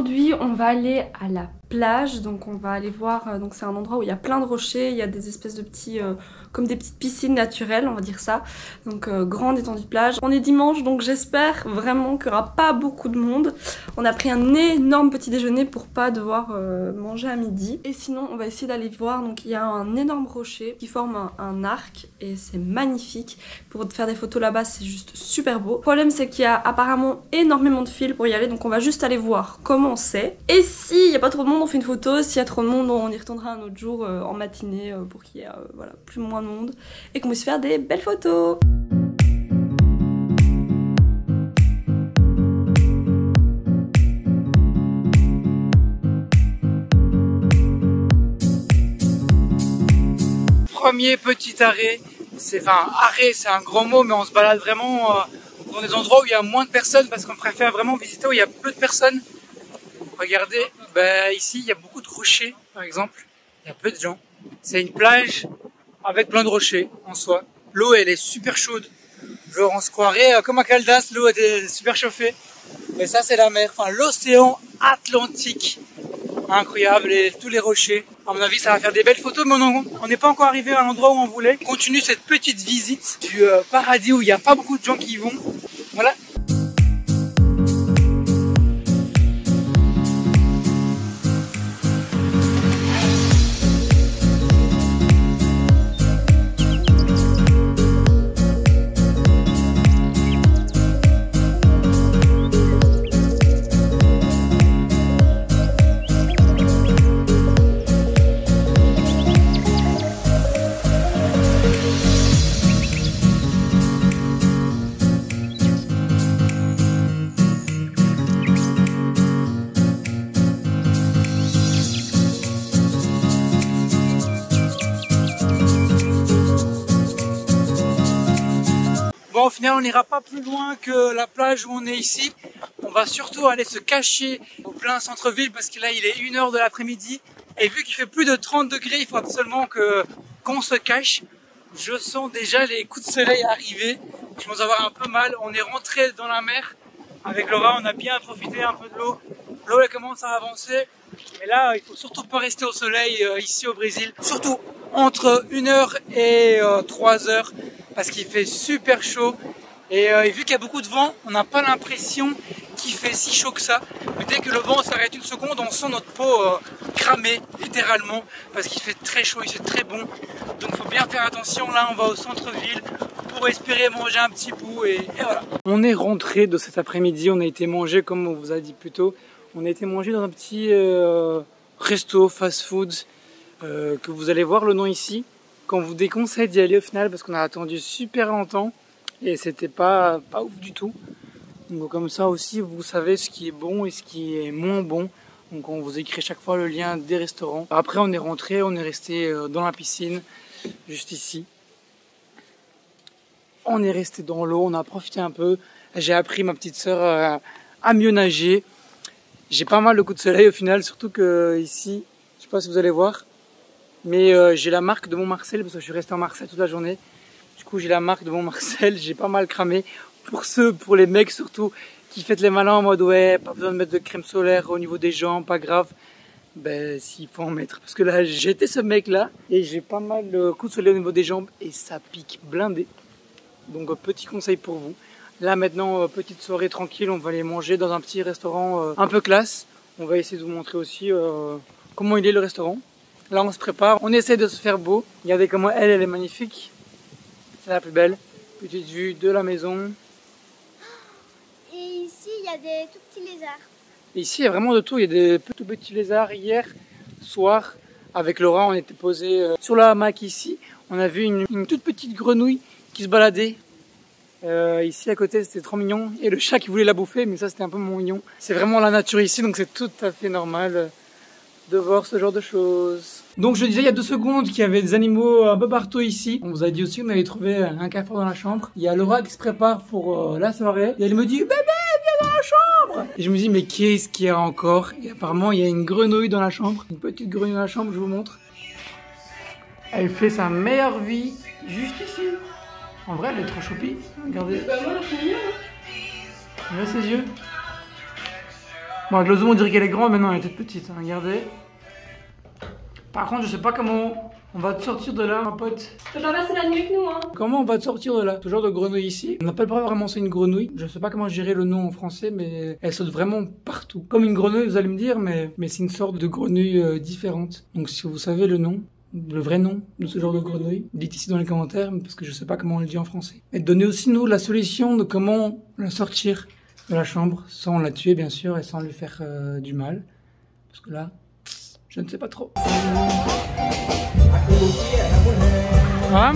aujourd'hui on va aller à la plage, donc on va aller voir, donc c'est un endroit où il y a plein de rochers, il y a des espèces de petits, comme des petites piscines naturelles, on va dire ça, donc grande étendue de plage. On est dimanche, donc j'espère vraiment qu'il n'y aura pas beaucoup de monde. On a pris un énorme petit déjeuner pour pas devoir manger à midi. Et sinon on va essayer d'aller voir, donc il y a un énorme rocher qui forme un arc et c'est magnifique. Pour faire des photos là-bas c'est juste super beau. Le problème c'est qu'il y a apparemment énormément de fils pour y aller, donc on va juste aller voir comment c'est. Et s'il n'y a pas trop de monde on fait une photo, s'il y a trop de monde on y retournera un autre jour en matinée pour qu'il y ait voilà, plus ou moins de monde et qu'on puisse faire des belles photos. Premier petit arrêt, arrêt c'est un grand mot mais on se balade vraiment dans des endroits où il y a moins de personnes parce qu'on préfère vraiment visiter où il y a peu de personnes. Regardez, ici il y a beaucoup de rochers par exemple, il y a peu de gens. C'est une plage avec plein de rochers en soi. L'eau elle est super chaude, genre on se croirait comme à Caldas, l'eau était super chauffée. Mais ça c'est la mer, enfin l'océan Atlantique, incroyable, et tous les rochers. À mon avis ça va faire des belles photos mais on n'est pas encore arrivé à l'endroit où on voulait. On continue cette petite visite du paradis où il n'y a pas beaucoup de gens qui y vont. Voilà. Bon, au final, on n'ira pas plus loin que la plage où on est ici. On va surtout aller se cacher au plein centre-ville parce que là, il est 1h de l'après-midi. Et vu qu'il fait plus de 30 degrés, il faut absolument qu'on se cache. Je sens déjà les coups de soleil arriver. Je pense avoir un peu mal. On est rentré dans la mer. Avec Laura, on a bien profité un peu de l'eau. L'eau, elle commence à avancer. Mais là, il faut surtout pas rester au soleil ici au Brésil. Surtout entre 1h et 3h. Parce qu'il fait super chaud et vu qu'il y a beaucoup de vent, on n'a pas l'impression qu'il fait si chaud que ça. Mais dès que le vent s'arrête une seconde, on sent notre peau cramer littéralement parce qu'il fait très chaud, il fait très bon. Donc il faut bien faire attention. Là, on va au centre-ville pour espérer manger un petit bout et voilà. On est rentré de cet après-midi, on a été manger comme on vous a dit plus tôt. On a été manger dans un petit resto fast-food que vous allez voir le nom ici. Qu'on vous déconseille d'y aller au final parce qu'on a attendu super longtemps et c'était pas ouf du tout. Donc comme ça aussi vous savez ce qui est bon et ce qui est moins bon. Donc on vous écrit chaque fois le lien des restaurants. Après on est rentré, on est resté dans la piscine juste ici. On est resté dans l'eau, on a profité un peu. J'ai appris ma petite sœur à mieux nager. J'ai pas mal de coups de soleil au final, surtout que ici, je sais pas si vous allez voir. Mais j'ai la marque de mon Marcel parce que je suis resté en Marseille toute la journée. Du coup j'ai la marque de mon Marcel, j'ai pas mal cramé. Pour les mecs surtout qui font les malins en mode ouais, pas besoin de mettre de crème solaire au niveau des jambes, pas grave. Ben s'il faut en mettre. Parce que là j'étais ce mec là et j'ai pas mal de coups de soleil au niveau des jambes et ça pique blindé. Donc petit conseil pour vous. Là maintenant petite soirée tranquille, on va aller manger dans un petit restaurant un peu classe. On va essayer de vous montrer aussi comment il est le restaurant. Là on se prépare, on essaie de se faire beau. Regardez comment elle est magnifique. C'est la plus belle. Petite vue de la maison. Et ici il y a des tout petits lézards. Et ici il y a vraiment de tout. Il y a des tout petits lézards. Hier soir avec Laura on était posé sur la hamac ici. On a vu une toute petite grenouille qui se baladait. Ici à côté c'était trop mignon. Et le chat qui voulait la bouffer mais ça c'était un peu mignon. C'est vraiment la nature ici donc c'est tout à fait normal de voir ce genre de choses. Donc je disais il y a 2 secondes qu'il y avait des animaux un peu partout ici. On vous a dit aussi qu'on avait trouvé un cafard dans la chambre. Il y a Laura qui se prépare pour la soirée. Et elle me dit bébé viens dans la chambre. Et je me dis mais qu'est-ce qu'il y a encore? Et apparemment il y a une grenouille dans la chambre. Une petite grenouille dans la chambre, je vous montre. Elle fait sa meilleure vie juste ici. En vrai elle est trop choupie. Regardez. Regardez ses yeux. Bon, avec le zoom on dirait qu'elle est grande, mais non, elle est toute petite, hein, regardez. Par contre, je sais pas comment on va te sortir de là, ma pote. Tu vas passer la nuit avec nous, hein. Comment on va te sortir de là? Ce genre de grenouille ici, on n'appelle pas vraiment ça une grenouille. Je sais pas comment gérer le nom en français, mais elle saute vraiment partout. Comme une grenouille, vous allez me dire, mais c'est une sorte de grenouille différente. Donc si vous savez le nom, le vrai nom de ce genre de grenouille, dites ici dans les commentaires, parce que je sais pas comment on le dit en français. Et donnez aussi nous la solution de comment la sortir de la chambre, sans la tuer bien sûr, et sans lui faire du mal. Parce que là, je ne sais pas trop. Ah?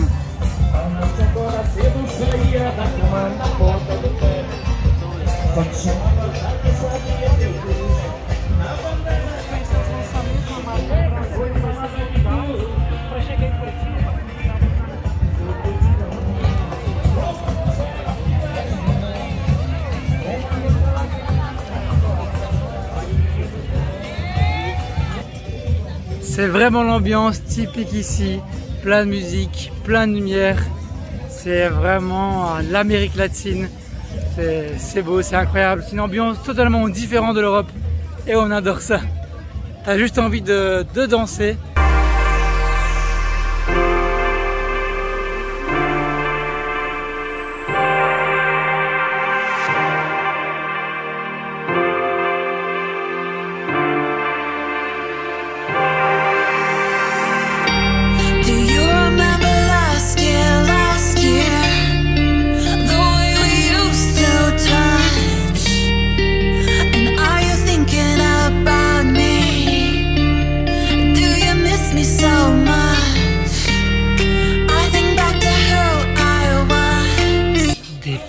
C'est vraiment l'ambiance typique ici, plein de musique, plein de lumière. C'est vraiment l'Amérique latine. C'est beau, c'est incroyable. C'est une ambiance totalement différente de l'Europe et on adore ça. T'as juste envie de danser.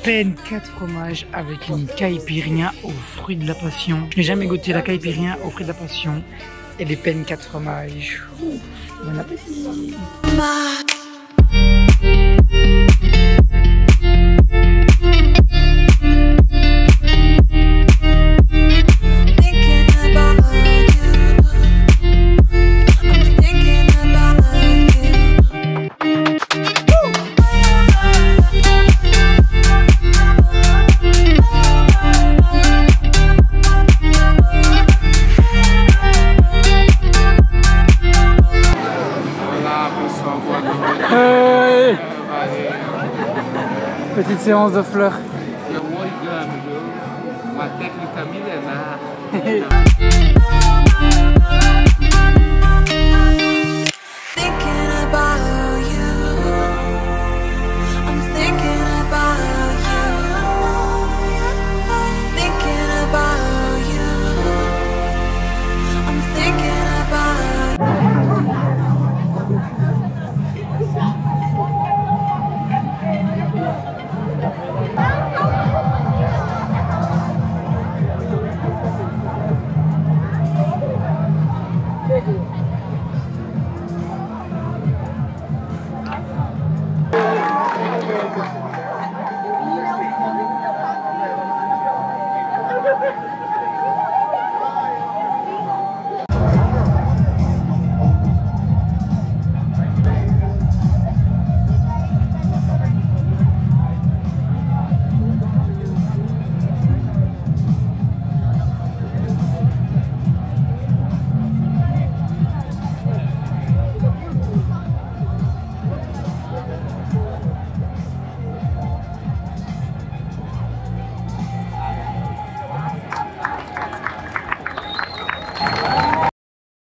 Peine 4 fromages avec une caipirinha aux fruits de la passion. Je n'ai jamais goûté la caipirinha aux fruits de la passion et des peines 4 fromages. Ouf, bon appétit. Hey! Petite séance de fleurs.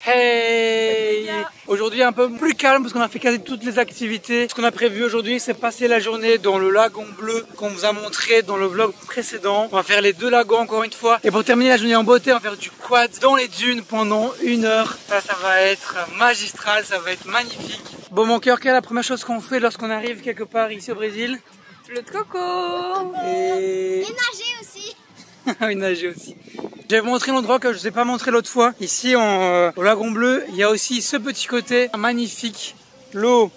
Hey! Aujourd'hui un peu plus calme parce qu'on a fait quasi toutes les activités. Ce qu'on a prévu aujourd'hui, c'est passer la journée dans le lagon bleu qu'on vous a montré dans le vlog précédent. On va faire les 2 lagons encore une fois. Et pour terminer la journée en beauté, on va faire du quad dans les dunes pendant 1 heure. Ça va être magistral, ça va être magnifique. Bon mon cœur, quelle est la première chose qu'on fait lorsqu'on arrive quelque part ici au Brésil? Le de coco. Et nager aussi. Oui, nager aussi. Je vais vous montrer l'endroit que je ne vous ai pas montré l'autre fois. Ici, au lagon bleu, il y a aussi ce petit côté magnifique. L'eau,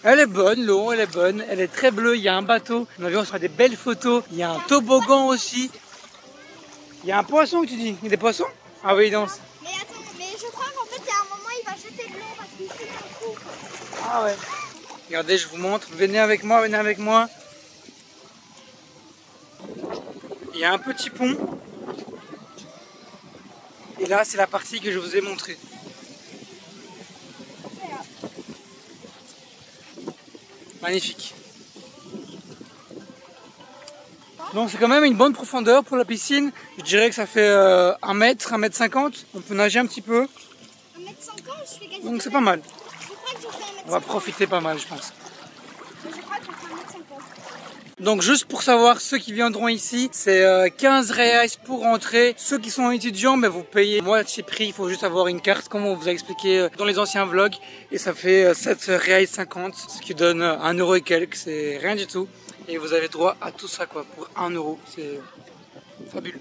elle est bonne, l'eau, elle est bonne. Elle est très bleue, il y a un bateau. On a sur des belles photos. Il y a un toboggan aussi. Il y a un poisson, que tu dis? Il y a des poissons? Ah oui, il danse. Mais attends, mais je crois qu'en fait, à un moment, il va jeter de l'eau parce qu'il fait un coup. Ah ouais. Regardez, je vous montre. Venez avec moi, venez avec moi. Il y a un petit pont. Et là, c'est la partie que je vous ai montrée. Magnifique. Donc c'est quand même une bonne profondeur pour la piscine. Je dirais que ça fait 1 mètre, 1 mètre 50. On peut nager un petit peu. 1 mètre 50, je fais quasi. Donc c'est pas mal. Je crois que je fais 1 mètre 50. On va profiter pas mal, je pense. Je crois que je fais 1 mètre 50. Donc juste pour savoir, ceux qui viendront ici, c'est 15 reais pour entrer. Ceux qui sont étudiants, vous payez moitié prix. Il faut juste avoir une carte, comme on vous a expliqué dans les anciens vlogs. Et ça fait 7 reais 50, ce qui donne 1 euro et quelques. C'est rien du tout. Et vous avez droit à tout ça quoi, pour 1 euro. C'est fabuleux.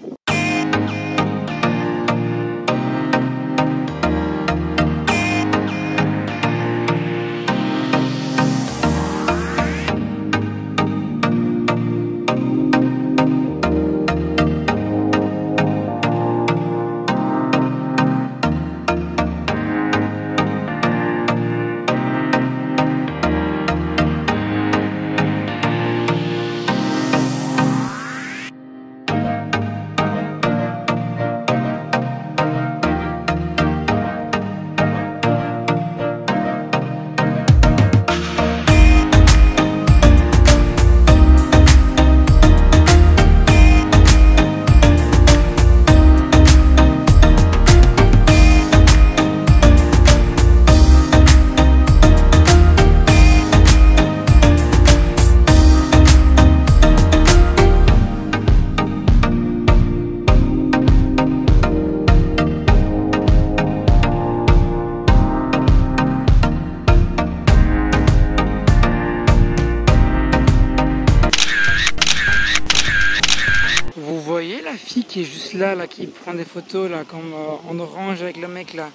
Qui est juste là, qui prend des photos là, comme en orange avec le mec là.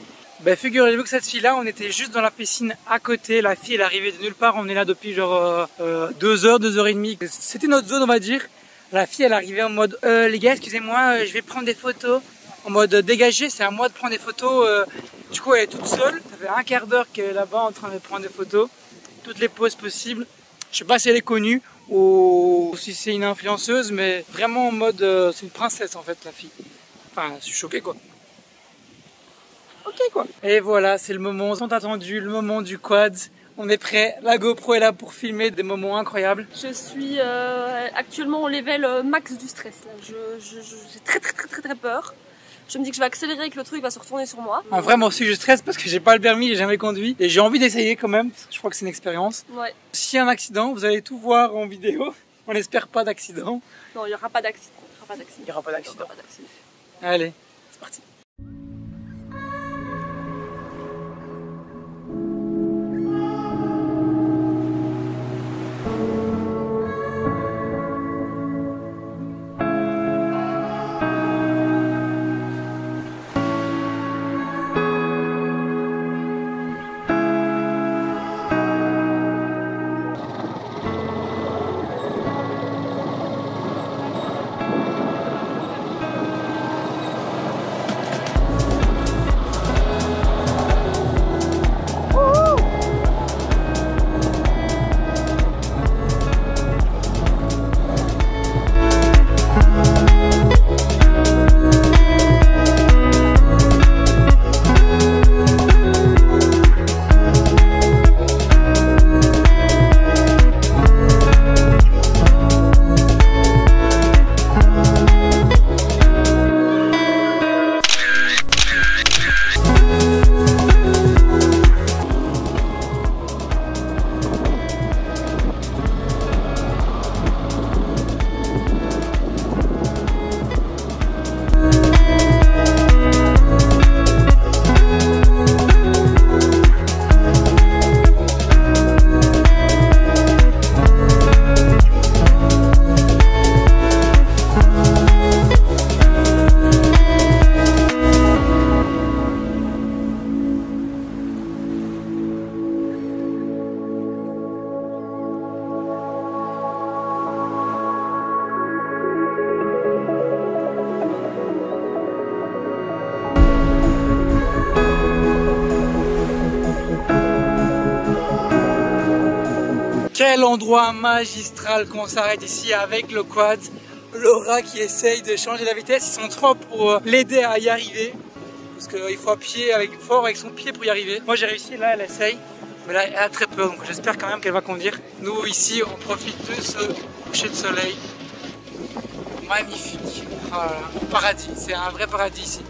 Figurez-vous que cette fille-là, on était juste dans la piscine à côté. La fille, elle est arrivée de nulle part. On est là depuis genre 2 heures, 2 heures et demie. C'était notre zone, on va dire. La fille, elle est arrivée en mode les gars, excusez-moi, je vais prendre des photos. En mode dégagé, c'est à moi de prendre des photos. Du coup, elle est toute seule. Ça fait un quart d'heure qu'elle est là-bas en train de prendre des photos. Toutes les poses possibles. Je sais pas si elle est connue ou si c'est une influenceuse, mais vraiment en mode c'est une princesse en fait la fille. Enfin, je suis choqué quoi. Ok quoi. Et voilà, c'est le moment tant attendu, le moment du quad. On est prêt, la GoPro est là pour filmer des moments incroyables. Je suis actuellement au level max du stress. J'ai très peur. Je me dis que je vais accélérer et que le truc va se retourner sur moi. En vrai, moi aussi je stresse parce que j'ai pas le permis, j'ai jamais conduit. Et j'ai envie d'essayer quand même, parce que je crois que c'est une expérience. Ouais. S'il y a un accident, vous allez tout voir en vidéo. On n'espère pas d'accident. Non, il n'y aura pas d'accident. Il n'y aura pas d'accident. Allez, c'est parti. Quel endroit magistral qu'on s'arrête ici avec le quad. Laura qui essaye de changer la vitesse, ils sont trois pour l'aider à y arriver. parce qu'il faut appuyer fort avec son pied pour y arriver. Moi j'ai réussi, là elle essaye, mais là elle a très peur, donc j'espère quand même qu'elle va conduire. Nous ici on profite de ce coucher de soleil. Magnifique, oh là là, paradis, c'est un vrai paradis ici.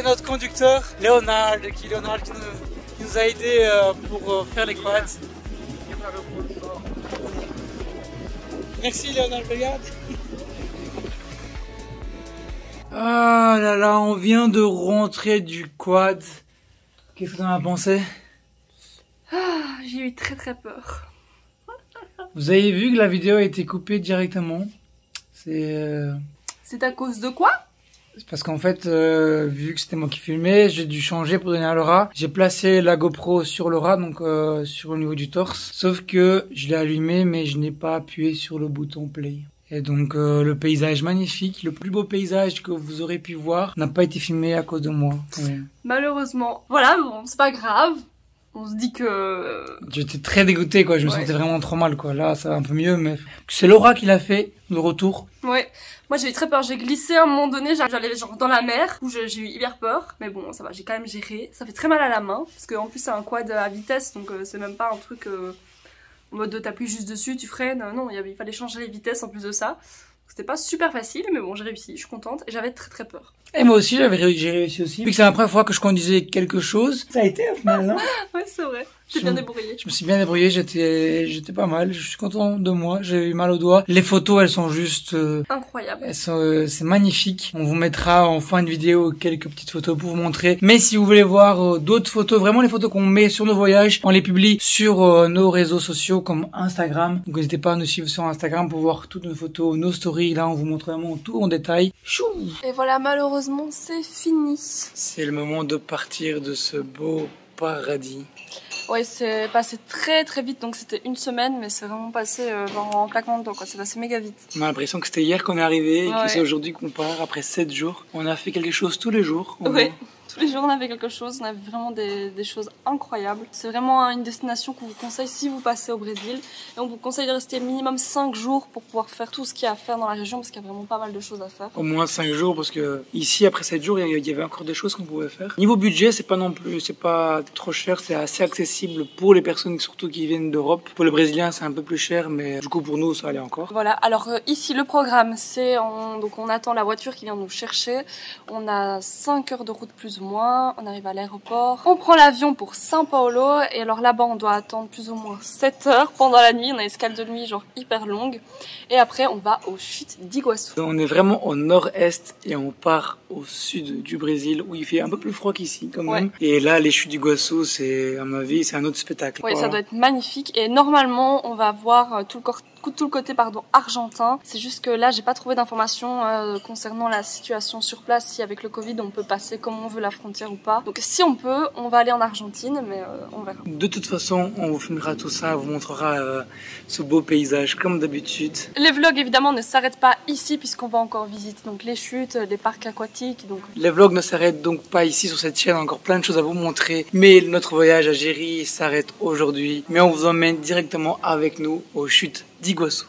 Notre conducteur Léonard qui nous a aidé pour faire les quads. Merci Léonard, regarde. Ah là là, on vient de rentrer du quad. Qu'est-ce que tu en as pensé? J'ai eu très très peur. Vous avez vu que la vidéo a été coupée directement. C'est à cause de quoi? Parce qu'en fait, vu que c'était moi qui filmais, j'ai dû changer pour donner à Laura. J'ai placé la GoPro sur Laura, donc sur le niveau du torse. Sauf que je l'ai allumé, mais je n'ai pas appuyé sur le bouton play. Et donc le paysage magnifique, le plus beau paysage que vous aurez pu voir, n'a pas été filmé à cause de moi. Ouais. Malheureusement. Voilà, bon, c'est pas grave. On se dit que... J'étais très dégoûté, quoi. Je me sentais vraiment trop mal, quoi. Là, ça va un peu mieux, mais c'est Laura qui l'a fait, le retour. Ouais. Moi, j'ai eu très peur. J'ai glissé à un moment donné. J'allais genre dans la mer, où j'ai eu hyper peur. Mais bon, ça va. J'ai quand même géré. Ça fait très mal à la main, parce qu'en plus c'est un quad à vitesse, donc c'est même pas un truc en mode t'appuies juste dessus, tu freines. Non, il fallait changer les vitesses en plus de ça. C'était pas super facile, mais bon, j'ai réussi. Je suis contente. Et j'avais très très peur. Et moi aussi, j'ai réussi aussi. Vu que c'est la première fois que je conduisais quelque chose. Ça a été au final, non? Ouais, c'est vrai. J'ai bien débrouillé. Je me suis bien débrouillé, j'étais pas mal. Je suis content de moi. J'ai eu mal au doigt. Les photos, elles sont juste incroyables. C'est magnifique. On vous mettra en fin de vidéo quelques petites photos pour vous montrer. Mais si vous voulez voir d'autres photos, vraiment les photos qu'on met sur nos voyages, on les publie sur nos réseaux sociaux comme Instagram. Donc n'hésitez pas à nous suivre sur Instagram pour voir toutes nos photos, nos stories. Là, on vous montre vraiment tout en détail. Chou! Et voilà, malheureusement, c'est fini. C'est le moment de partir de ce beau paradis. Ouais, c'est passé très très vite, donc c'était une semaine, mais c'est vraiment passé en claquement de doigts, quoi. C'est passé méga vite. On a l'impression que c'était hier qu'on est arrivé et que c'est aujourd'hui qu'on part après 7 jours. On a fait quelque chose tous les jours. Ouais. Tous les jours on avait quelque chose, on avait vraiment des choses incroyables. C'est vraiment une destination qu'on vous conseille si vous passez au Brésil. Et on vous conseille de rester minimum 5 jours pour pouvoir faire tout ce qu'il y a à faire dans la région, parce qu'il y a vraiment pas mal de choses à faire. Au moins 5 jours, parce que ici après 7 jours il y avait encore des choses qu'on pouvait faire. Niveau budget, c'est pas trop cher, c'est assez accessible pour les personnes surtout qui viennent d'Europe. Pour les Brésiliens c'est un peu plus cher, mais du coup pour nous ça allait encore. Voilà, alors ici le programme c'est donc on attend la voiture qui vient nous chercher. On a 5 heures de route plus ou moins, on arrive à l'aéroport, on prend l'avion pour São Paulo et alors là-bas on doit attendre plus ou moins 7 heures pendant la nuit, on a une escale de nuit genre hyper longue et après on va aux chutes d'Iguaçu. On est vraiment au nord-est et on part au sud du Brésil où il fait un peu plus froid qu'ici quand même. Et là les chutes d'Iguaçu c'est à mon avis c'est un autre spectacle. Oui, ça doit être magnifique et normalement on va voir tout le côté argentin. C'est juste que là j'ai pas trouvé d'informations concernant la situation sur place, si avec le Covid on peut passer comme on veut la frontière ou pas. Donc si on peut, on va aller en Argentine, mais on verra. De toute façon, on vous filmera tout ça, on vous montrera ce beau paysage comme d'habitude. Les vlogs évidemment ne s'arrêtent pas ici puisqu'on va encore visiter donc les chutes, les parcs aquatiques. Donc... Les vlogs ne s'arrêtent donc pas ici sur cette chaîne, on a encore plein de choses à vous montrer. Mais notre voyage à Jeri s'arrête aujourd'hui. Mais on vous emmène directement avec nous aux chutes d'Iguaçu.